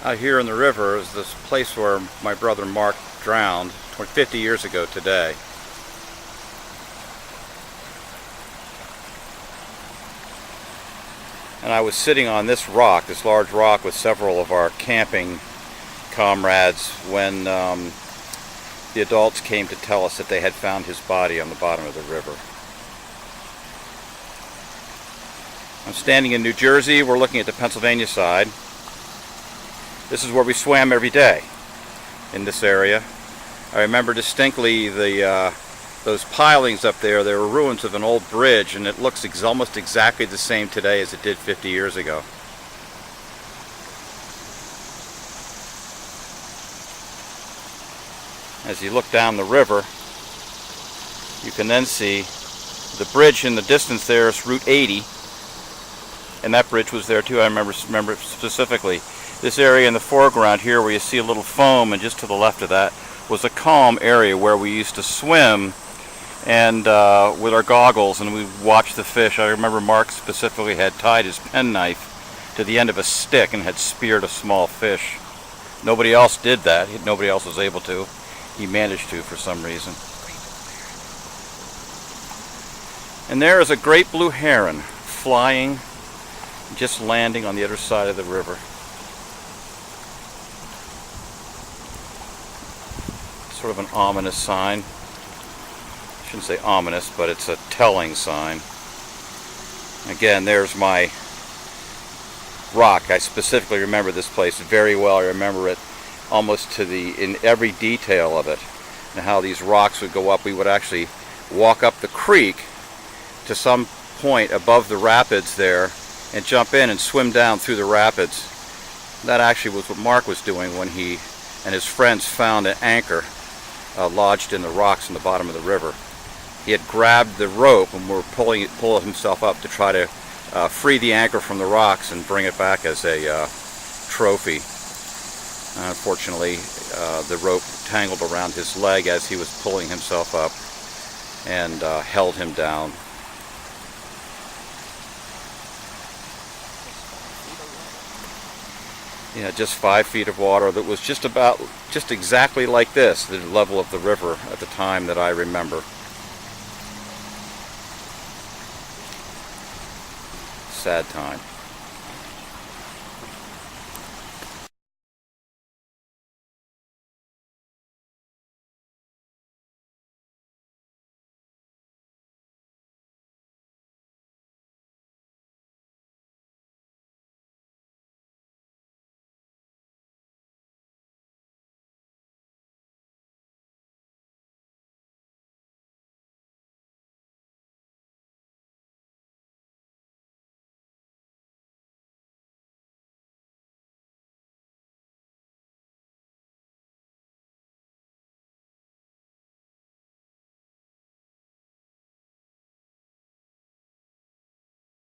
Out here in the river is this place where my brother Mark drowned 50 years ago today. And I was sitting on this rock, this large rock, with several of our camping comrades when the adults came to tell us that they had found his body on the bottom of the river. I'm standing in New Jersey. We're looking at the Pennsylvania side. This is where we swam every day, in this area. I remember distinctly those pilings up there. They were ruins of an old bridge, and it looks almost exactly the same today as it did 50 years ago. As you look down the river, you can then see the bridge in the distance. There is Route 80, and that bridge was there too. I remember specifically. This area in the foreground here, where you see a little foam, and just to the left of that was a calm area where we used to swim and with our goggles, and we watched the fish. I remember Mark specifically had tied his penknife to the end of a stick and had speared a small fish. Nobody else did that. Nobody else was able to. He managed to for some reason. And there is a great blue heron flying, just landing on the other side of the river. Sort of an ominous sign. I shouldn't say ominous, but it's a telling sign. Again, there's my rock. I specifically remember this place very well. I remember it almost in every detail of it, and how these rocks would go up. We would actually walk up the creek to some point above the rapids there and jump in and swim down through the rapids. That actually was what Mark was doing when he and his friends found an anchor lodged in the rocks in the bottom of the river. He had grabbed the rope and were pulling himself up to try to free the anchor from the rocks and bring it back as a trophy. Unfortunately, the rope tangled around his leg as he was pulling himself up and held him down. Yeah, just 5 feet of water that was just exactly like this, the level of the river at the time that I remember. Sad time.